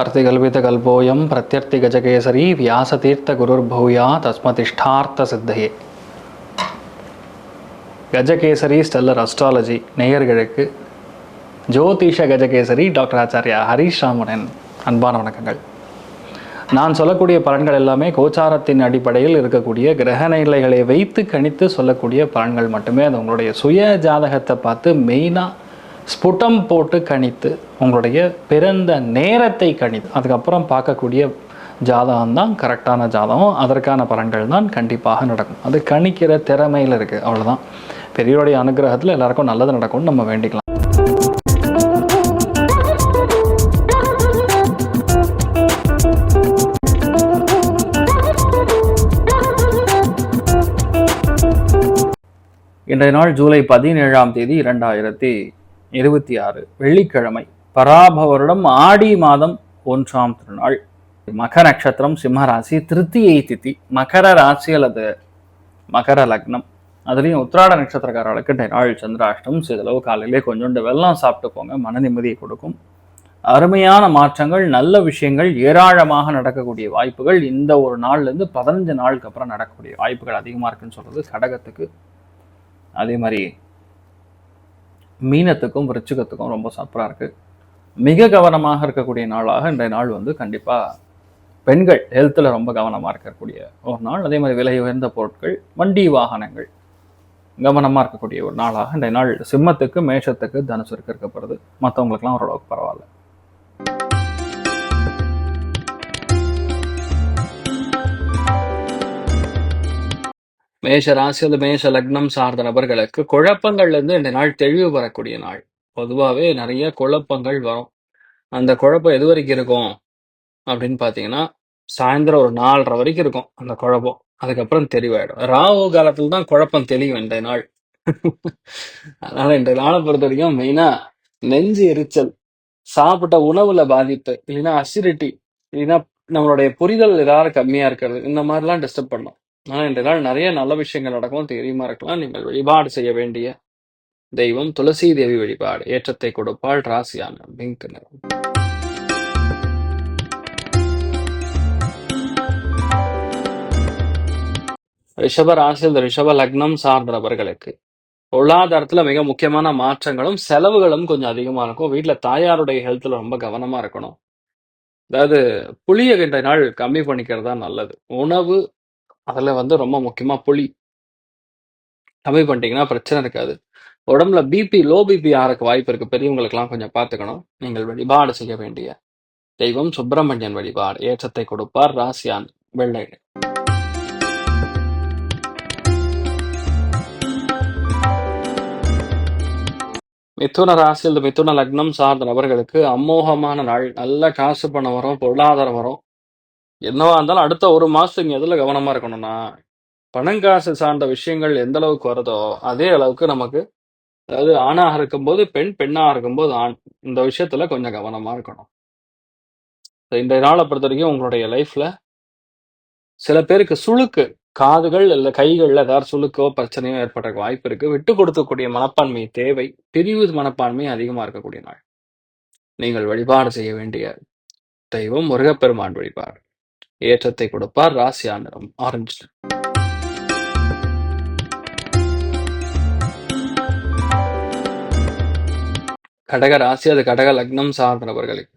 अर्तिकल्पितकल्पोऽयं प्रत्यर्तिगजकेसरी व्यासतीर्थगुरुर्भूया தஸ்மதிஷ்டார்த்த Gajakesari stellar astrology நேயர்களுக்கு ஜோதிஷ Gajakesari doctor Acharya Harish ராமனின் அன்பான வணக்கங்கள். நான் சொல்லக்கூடிய பலன்கள் எல்லாமே கோச்சாரத்தின் அடிப்படையில் இருக்கக்கூடிய கிரக நிலைகளை வைத்து கணித்து சொல்லக்கூடிய பலன்கள் மட்டுமே. அது உங்களுடைய சுய ஜாதகத்தை பார்த்து மெயினாக ஸ்புட்டம் போட்டு கணித்து உங்களுடைய பிறந்த நேரத்தை கணித்து அதுக்கப்புறம் பார்க்கக்கூடிய ஜாதகம் தான் கரெக்டான ஜாதகம். அதற்கான பலன்கள் தான் கண்டிப்பாக நடக்கும். அது கணிக்கிற திறமையில் இருக்குது, அவ்வளோதான். பெரியவருடைய அனுகிரகத்தில் எல்லாருக்கும் நல்லது நடக்கும்னு நம்ம வேண்டிக்கலாம். இன்றைய நாள் ஜூலை 17 2026 வெள்ளிக்கிழமை, பராபவருடம் ஆடி மாதம் 1ஆம் திருநாள், மகர நட்சத்திரம், சிம்மராசி, திருத்தியை திதி, மகர ராசி அல்லது மகர லக்னம். அதுலேயும் உத்திராட நட்சத்திரக்காரர்களுக்கு இன்றைய நாள் சந்திராஷ்டம். சிறிதளவு காலையிலே கொஞ்சோண்டு வெல்லம் சாப்பிட்டு போங்க, மன நிம்மதியை கொடுக்கும். அருமையான மாற்றங்கள், நல்ல விஷயங்கள் ஏராளமாக நடக்கக்கூடிய வாய்ப்புகள் இந்த ஒரு நாள்லேருந்து 15 நாளுக்கு அப்புறம் நடக்கக்கூடிய வாய்ப்புகள் அதிகமாக இருக்குன்னு சொல்றது கடகத்துக்கு. அதே மாதிரி மீனத்துக்கும் விருச்சிகத்துக்கும் ரொம்ப சூப்பராக இருக்குது. மிக கவனமாக இருக்கக்கூடிய நாளாக இன்றைய நாள் கண்டிப்பாக பெண்கள் ஹெல்த்தில் ரொம்ப கவனமாக இருக்கக்கூடிய ஒரு நாள். அதே மாதிரி விலை உயர்ந்த பொருட்கள், வண்டி வாகனங்கள் கவனமாக இருக்கக்கூடிய ஒரு நாளாக இன்றைய நாள் சிம்மத்துக்கு, மேஷத்துக்கு, தனுசுக்கு இருக்கப்படுது. மற்றவங்களுக்குலாம் ஓரளவுக்கு பரவாயில்ல. மேஷ ராசி அல்லது மேஷ லக்னம் சார்ந்த நபர்களுக்கு குழப்பங்கள்லேருந்து இந்த நாள் தெளிவு வரக்கூடிய நாள். பொதுவாகவே நிறைய குழப்பங்கள் வரும். அந்த குழப்பம் எது வரைக்கும் இருக்கும் அப்படின்னு பார்த்தீங்கன்னா, சாயந்தரம் ஒரு 4:30 வரைக்கும் இருக்கும் அந்த குழப்பம். அதுக்கப்புறம் தெளிவாயிடும். ராகு காலத்தில் தான் குழப்பம் தெளியும் இன்றைய நாள். அதனால இன்றைய நாளை பொறுத்த வரைக்கும் மெயினாக நெஞ்சு எரிச்சல், சாப்பிட்ட உணவுல பாதிப்பு, இல்லைன்னா அசிடிட்டி, இல்லைன்னா நம்மளுடைய புரிதல் ஏதாவது கம்மியாக இருக்கிறது, இந்த மாதிரிலாம் டிஸ்டர்ப் பண்ணும். ஆனால் இன்றைய நாள் நிறைய நல்ல விஷயங்கள் நடக்கும், தெரியுமா இருக்கலாம். நீங்கள் வழிபாடு செய்ய வேண்டிய தெய்வம் துளசி தேவி வழிபாடு. ஏற்றத்தை கொடுப்பாள். ராசியான பிங்க் நிறம். ரிஷப ராசி, இந்த ரிஷப லக்னம் சார்ந்த நபர்களுக்கு பொருளாதாரத்துல மிக முக்கியமான மாற்றங்களும் செலவுகளும் கொஞ்சம் அதிகமா இருக்கும். வீட்டுல தாயாருடைய ஹெல்த்ல ரொம்ப கவனமா இருக்கணும். அதாவது புளியை இன்றைய நாள் கம்மி பண்ணிக்கிறது தான் நல்லது. உணவு அதில் ரொம்ப முக்கியமாக புளி கம்மி பண்ணிட்டீங்கன்னா பிரச்சனை இருக்காது. உடம்புல லோ பிபி ஆறக்கு வாய்ப்பு இருக்குது. பெரியவங்களுக்கெல்லாம் கொஞ்சம் பார்த்துக்கணும். நீங்கள் வழிபாடு செய்ய வேண்டிய தெய்வம் சுப்பிரமணியன் வழிபாடு. ஏற்றத்தை கொடுப்பார். ராசியான் வெள்ளை. மிதுன ராசி அல்லது மிதுன லக்னம் சார்ந்த நபர்களுக்கு அமோகமான நாள். நல்ல காசு பணம் வரும், பொருளாதாரம் வரும். என்னவா இருந்தாலும் அடுத்த ஒரு மாதத்துக்கு எதில் கவனமாக இருக்கணும்னா, பணங்காசு சார்ந்த விஷயங்கள் எந்த அளவுக்கு வருதோ அதே அளவுக்கு நமக்கு, அதாவது ஆணாக இருக்கும்போது பெண், பெண்ணாக இருக்கும்போது ஆண், இந்த விஷயத்துல கொஞ்சம் கவனமா இருக்கணும். இன்றைய நாளை பொறுத்த வரைக்கும் உங்களுடைய லைஃப்ல சில பேருக்கு சுளுக்கு, காதுகள் இல்லை கைகள்ல ஏதாவது சுளுக்கோ பிரச்சனையோ ஏற்பட வாய்ப்பு இருக்கு. விட்டு கொடுக்கக்கூடிய மனப்பான்மை தேவை. பிரிவு மனப்பான்மை அதிகமா இருக்கக்கூடிய நாள். நீங்கள் வழிபாடு செய்ய வேண்டிய தெய்வம் முருகப்பெருமான் வழிபாடு. ஏற்றத்தை கொடுப்பார். ராசியா நிறம் ஆரஞ்சு. கடக ராசி, அது கடக லக்னம் சார்ந்த நபர்களுக்கு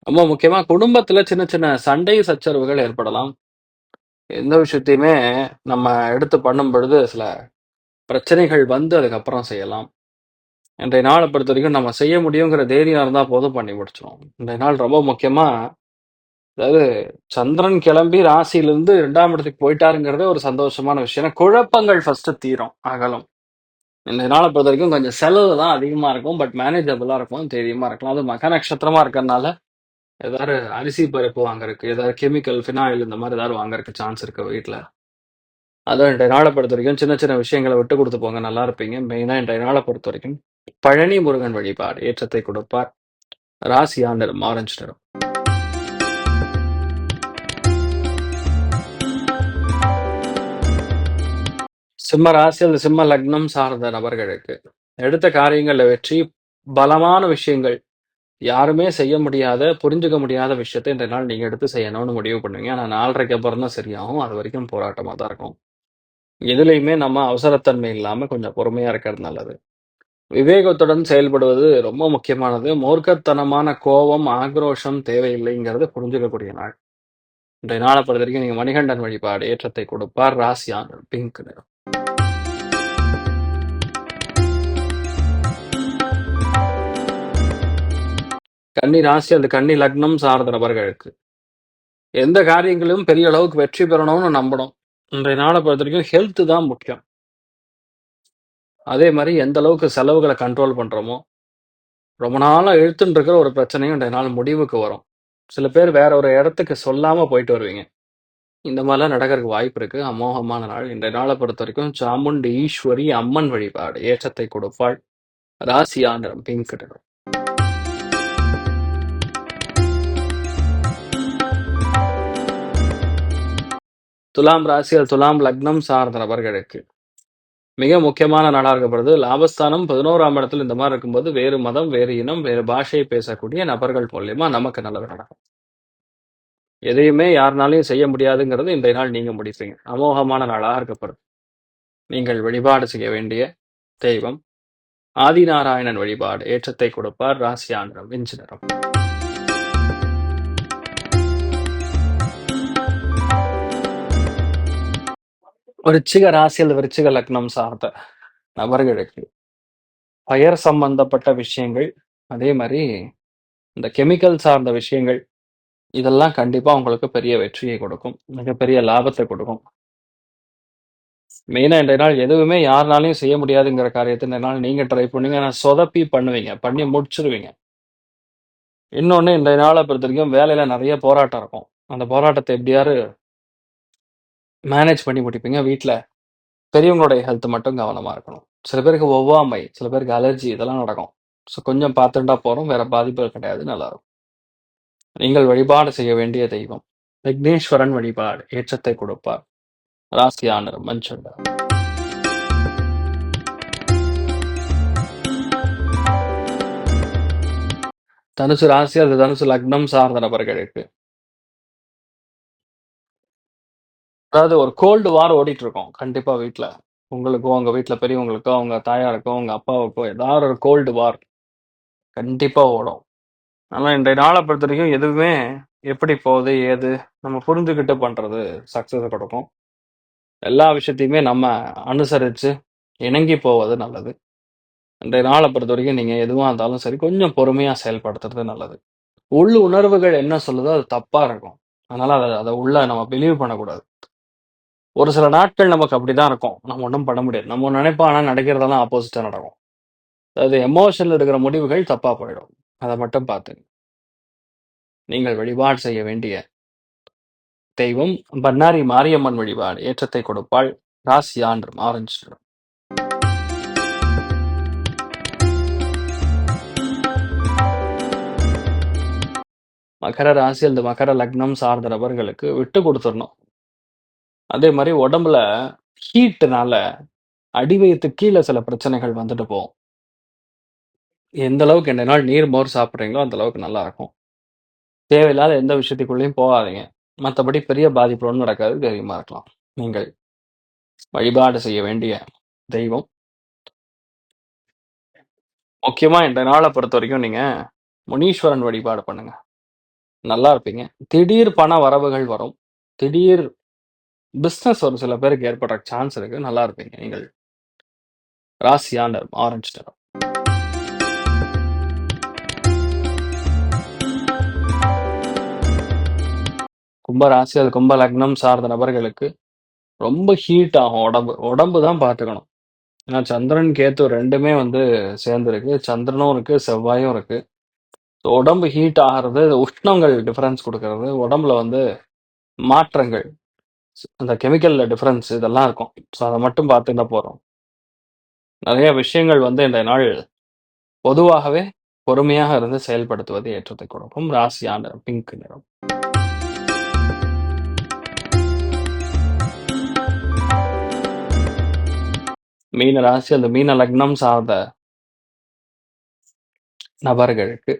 ரொம்ப முக்கியமா குடும்பத்துல சின்ன சின்ன சண்டை சச்சரவுகள் ஏற்படலாம். எந்த விஷயத்தையுமே நம்ம எடுத்து பண்ணும் பொழுது சில பிரச்சனைகள் அதுக்கப்புறம் செய்யலாம். இன்றைய நாளை பொறுத்த வரைக்கும் நம்ம செய்ய முடியுங்கிற தைரியம் இருந்தால் போதும், பண்ணி முடிச்சிடும். இன்றைய நாள் ரொம்ப முக்கியமா, அதாவது சந்திரன் கிளம்பி ராசியிலிருந்து 2ஆம் இடத்துக்கு போயிட்டாருங்கிறதே ஒரு சந்தோஷமான விஷயம். குழப்பங்கள் ஃபர்ஸ்ட் தீரும், அகலும். இந்த நாளை பொறுத்த வரைக்கும் கொஞ்சம் செலவு தான் அதிகமாக இருக்கும், பட் மேனேஜபிளாக இருக்கும், தைரியமாக இருக்கலாம். அது மக நட்சத்திரமாக இருக்கிறதுனால ஏதாவது அரிசி பருப்பு வாங்குறதுக்கு, ஏதாவது கெமிக்கல், ஃபினாயில் இந்த மாதிரி ஏதாவது வாங்குறதுக்கு சான்ஸ் இருக்குது வீட்டில். அதான் இன்றைய நாளை பொறுத்த வரைக்கும் சின்ன சின்ன விஷயங்களை விட்டு கொடுத்து போங்க, நல்லா இருப்பீங்க. மெயினாக இன்றைய நாளை பொறுத்த வரைக்கும் பழனி முருகன் வழிபாடு. ஏற்றத்தை கொடுப்பார். ராசியா நிறம் ஆரஞ்சு நிறம். சிம்ம ராசி அல்லது சிம்ம லக்னம் சார்ந்த நபர்களுக்கு எடுத்த காரியங்களில் வெற்றி, பலமான விஷயங்கள், யாருமே செய்ய முடியாத, புரிஞ்சுக்க முடியாத விஷயத்த இன்றைய நாள் நீங்க எடுத்து செய்யணும்னு முடிவு பண்ணுவீங்க. ஆனா 4:30க்கு அப்புறம் தான் சரியாகும். அதுவரைக்கும் போராட்டமா தான் இருக்கும். எதுலயுமே நம்ம அவசரத்தன்மை இல்லாம கொஞ்சம் பொறுமையா இருக்கிறது நல்லது. விவேகத்துடன் செயல்படுவது ரொம்ப முக்கியமானது. மூர்க்கத்தனமான கோவம், ஆக்ரோஷம் தேவையில்லைங்கிறத புரிஞ்சுக்கக்கூடிய நாள். இன்றைய நாள பொறுத்தவரைக்கும் நீங்க மணிகண்டன் வழிபாடு ஏற்றத்தை கொடுப்பார். ராசியா பிங்க் நிறம். கன்னி ராசி அல்லது கன்னி லக்னம் சார்ந்த நபர்களுக்கு எந்த காரியங்களிலும் பெரிய அளவுக்கு வெற்றி பெறணும்னு நம்பணும். இன்றைய நாள பொறுத்தவரைக்கும் ஹெல்த் தான் முக்கியம். அதே மாரி எந்த அளவுக்கு செலவுகள கண்ட்ரோல் பண்றோமோ, ரொம்ப நாளா இழுத்துன்னு இருக்கிற ஒரு பிரச்சனையும் இன்றைய நாள் முடிவுக்கு வரும். சில பேர் வேற ஒரு இடத்துக்கு சொல்லாம போயிட்டு வருவீங்க. இந்த மாரிலாம் நடக்கறதுக்கு வாய்ப்பு இருக்கு. அமோகமான நாள். இன்றைய நாள பொறுத்தவரைக்கும் சாமுண்டி ஈஸ்வரி அம்மன் வழிபாடு ஏற்றத்தை கொடுப்பாள். ராசியா நிறம் பிங்க் நிறம். துலாம் ராசி அல்லது துலாம் லக்னம் சார்ந்த நபர்களுக்கு மிக முக்கியமான நாளா இருக்கப்படுது. லாபஸ்தானம் 11ஆம் இடத்துல இந்த மாரி இருக்கும்போது, வேறு மதம், வேறு இனம், வேறு பாஷையை பேசக்கூடிய நபர்கள் மூலியமா நமக்கு நல்லது நடக்கும். எதையுமே யாருனாலயும் செய்ய முடியாதுங்கிறது இன்றைய நாள் நீங்க முடிப்பீங்க. அமோகமான நாளா இருக்கப்படுது. நீங்கள் வழிபாடு செய்ய வேண்டிய தெய்வம் ஆதிநாராயணன் வழிபாடு ஏற்றத்தை கொடுப்பார். ராசியா நிறம் விஞ்சு நிறம். விருச்சிக ராசி அல்லது விருச்சிக லக்னம் சார்ந்த நபர்களுக்கு பயர் சம்பந்தப்பட்ட விஷயங்கள், அதே மாரி இந்த கெமிக்கல் சார்ந்த விஷயங்கள், இதெல்லாம் கண்டிப்பா உங்களுக்கு பெரிய வெற்றியை கொடுக்கும். மிகப்பெரிய லாபத்த கொடுக்கும். மெயினா இன்றைய நாள் எதுவுமே யாருனாலயும் செய்ய முடியாதுங்கிற காரியத்த இன்றைய நாள் நீங்க ட்ரை பண்ணுவீங்க. ஆனா சொதப்பி பண்ணுவீங்க. பண்ணி முடிச்சுருவீங்க. இன்னொன்னு இன்றைய நாள பொறுத்தவரைக்கும் வேலையில நெறைய போராட்டம் இருக்கும். அந்த போராட்டத்த எப்படியாவது மேனேஜ் பண்ணி முடிப்பீங்க. வீட்ல பெரியவங்களுடைய ஹெல்த் மட்டும் கவனமா இருக்கணும். சில பேருக்கு ஒவ்வாமை, சில பேருக்கு அலர்ஜி இதெல்லாம் நடக்கும். ஸோ கொஞ்சம் பார்த்துட்டா போறோம். வேற பாதிப்புகள் கிடையாது. நல்லாருக்கும். நீங்கள் வழிபாடு செய்ய வேண்டிய தெய்வம் விக்னேஸ்வரன் வழிபாடு ஏற்றத்தை கொடுப்பார். ராசியா நிறம் மஞ்சள் நிறம். தனுசு ராசி அல்லது தனுசு லக்னம் சார்ந்த நபர்களுக்கு அதாவது ஒரு கோல்டு வார் ஓடிட்டு இருக்கும். கண்டிப்பா வீட்ல. உங்களுக்கோ, உங்க வீட்ல பெரியவங்களுக்கோ, உங்க தாயாருக்கோ, உங்க அப்பாவுக்கோ ஏதாவது ஒரு கோல்டு வார் கண்டிப்பா ஓடும். ஆனா இன்றைய நாள பொறுத்தவரைக்கும் எதுவுமே எப்படி போகுது, ஏது நம்ம புரிஞ்சுகிட்டு பண்றது சக்சஸ கொடுக்கும். எல்லா விஷயத்தையுமே நம்ம அனுசரிச்சு, இணங்கி போவது நல்லது. இன்றைய நாள பொறுத்தவரைக்கும் நீங்க எதுவா இருந்தாலும் சரி, கொஞ்சம் பொறுமையா செயல்படுத்துறது நல்லது. உள் உணர்வுகள் என்ன சொல்லுதோ அது தப்பா இருக்கும். அதனால அத அத உள்ள நம்ம பிலீவ் பண்ணக்கூடாது. ஒரு சில நாட்கள் நமக்கு அப்படிதான் இருக்கும். நம்ம ஒண்ணும் பண்ண முடியாது. நம்ம ஒண்ணு நினைப்போம். ஆனா நடக்கிறதெல்லாம் ஆப்போசிட்டா நடக்கும். அதாவது எமோஷன்ல எடுக்கிற முடிவுகள் தப்பா போயிடும். அத மட்டும் பார்த்துங்க. நீங்கள் வழிபாடு செய்ய வேண்டிய தெய்வம் பண்ணாரி மாரியம்மன் வழிபாடு ஏற்றத்தை கொடுப்பாள். ராசி ஆண்டு ஆரஞ்சு நிறம். மகர ராசி அல்லது மகர லக்னம் சார்ந்த நபர்களுக்கு விட்டு குடுத்துறணும். அதே மாரி உடம்புல ஹீட்னால அடி வயித்து கீழ சில பிரச்சனைகள் வந்துட்டு போகும். எந்த அளவுக்கு இந்த நாள் நீர், மோர் சாப்பிடுறீங்களோ அந்த அளவுக்கு நல்லா இருக்கும். தேவையில்லாத எந்த விஷயத்துக்குள்ளயும் போகாதீங்க. மத்தபடி பெரிய பாதிப்பு ஒண்ணும் நடக்காது. தைரியமா இருக்கலாம். நீங்கள் வழிபாடு செய்ய வேண்டிய தெய்வம் முக்கியமா இந்த நாள பொறுத்தவரைக்கும் நீங்க முனீஸ்வரன் வழிபாடு பண்ணுங்க. நல்லா இருப்பீங்க. திடீர் பண வரவுகள் வரும். திடீர் பிசினஸ் ஒரு சில பேருக்கு ஏற்படுற சான்ஸ் இருக்கு. நல்லா இருப்பீங்க. நீங்கள் ராசியா நிறம் ஆரஞ்சு நிறம். கும்ப ராசி அது கும்ப லக்னம் சார்ந்த நபர்களுக்கு ரொம்ப ஹீட் ஆகும் உடம்பு. உடம்பு தான் பார்த்துக்கணும். ஏன்னா சந்திரன், கேத்து 2மே வந்து சேர்ந்திருக்கு. சந்திரனும் இருக்கு, செவ்வாயும் இருக்கு. ஸோ உடம்பு ஹீட் ஆகுறது, உஷ்ணங்கள் டிஃபரன்ஸ் குடுக்கறது, உடம்புல வந்து மாற்றங்கள், அந்த கெமிக்கல்ல டிஃபரன்ஸ் இதெல்லாம் இருக்கும். ஸோ அத மட்டும் பார்த்துட்டா போதும். நெறைய விஷயங்கள் வந்து இன்றைய நாள் பொதுவாகவே பொறுமையாக இருந்து செயல்படுத்துவது ஏற்றத்தை கொடுக்கும். ராசியா நிறம் பிங்க் நிறம். மீன ராசி அல்லது மீன லக்னம் சார்ந்த நபர்களுக்கு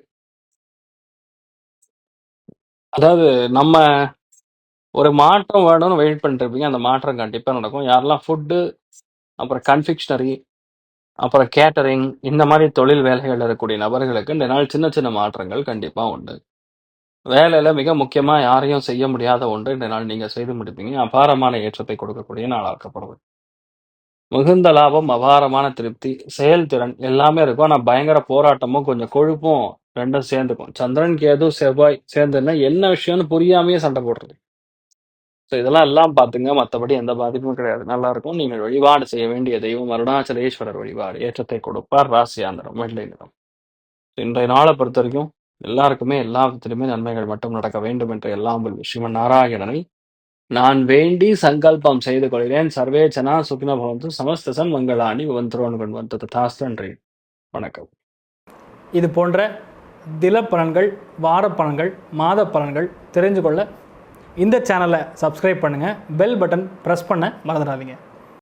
அதாவது நம்ம ஒரு மாற்றம் வேணும்னு வெயிட் பண்ணிட்டுருப்பீங்க. அந்த மாற்றம் கண்டிப்பா நடக்கும். யாரெல்லாம் ஃபுட்டு, அப்புறம் கன்ஃபெக்ஷனரி, அப்புறம் கேட்டரிங் இந்த மாரி தொழில் வேலைகள்ல இருக்கக்கூடிய நபர்களுக்கு இந்த நாள் சின்ன சின்ன மாற்றங்கள் கண்டிப்பா உண்டு. வேலையில மிக முக்கியமா யாரையும் செய்ய முடியாத ஒன்று இந்த நாள் நீங்க செய்து முடிப்பீங்க. அபாரமான ஏற்றத்தை கொடுக்கக்கூடிய நாளாக்கப்படுது. மிகுந்த லாபம், அபாரமான திருப்தி, செயல்திறன் எல்லாமே இருக்கும். ஆனா பயங்கர போராட்டமும், கொஞ்சம் கொழுப்பும் 2ம் சேர்ந்துக்கும். சந்திரன், கேது, செவ்வாய் சேர்ந்துன்னா என்ன விஷயம்னு புரியாமயே சண்டை போடுறது. ஸோ இதெல்லாம் எல்லாம் பார்த்துங்க. மத்தபடி எந்த பாதிப்பும் கிடையாது. நல்லாருக்கும். நீங்கள் வழிபாடு செய்ய வேண்டிய தெய்வம் அருணாச்சலேஸ்வரர் வழிபாடு. ஏற்றத்தை கொடுப்பார். ராசியாந்திரம் வெள்ளை நிறம். இன்றைய நாள பொறுத்தவரைக்கும் எல்லாருக்குமே எல்லா விதத்திலுமே நன்மைகள் மட்டும் நடக்க வேண்டும் என்ற எல்லாம் வல்ல ஸ்ரீமன் நாராயணனை நான் வேண்டி சங்கல்பம் செய்து கொள்கிறேன். சர்வே ஜனா சுகினோ பவந்து. சமஸ்த சன்மங்களானி பவந்துரோன்னு கொண்டு வந்து ததாஸ்து. நன்றி. வணக்கம். இது போன்ற தில பலன்கள், வார பலன்கள், மாத பலன்கள் தெரிஞ்சு கொள்ள இந்த சேனலை சப்ஸ்கிரைப் பண்ணுங்கள். பெல் பட்டன் ப்ரெஸ் பண்ண மறந்துடாதீங்க.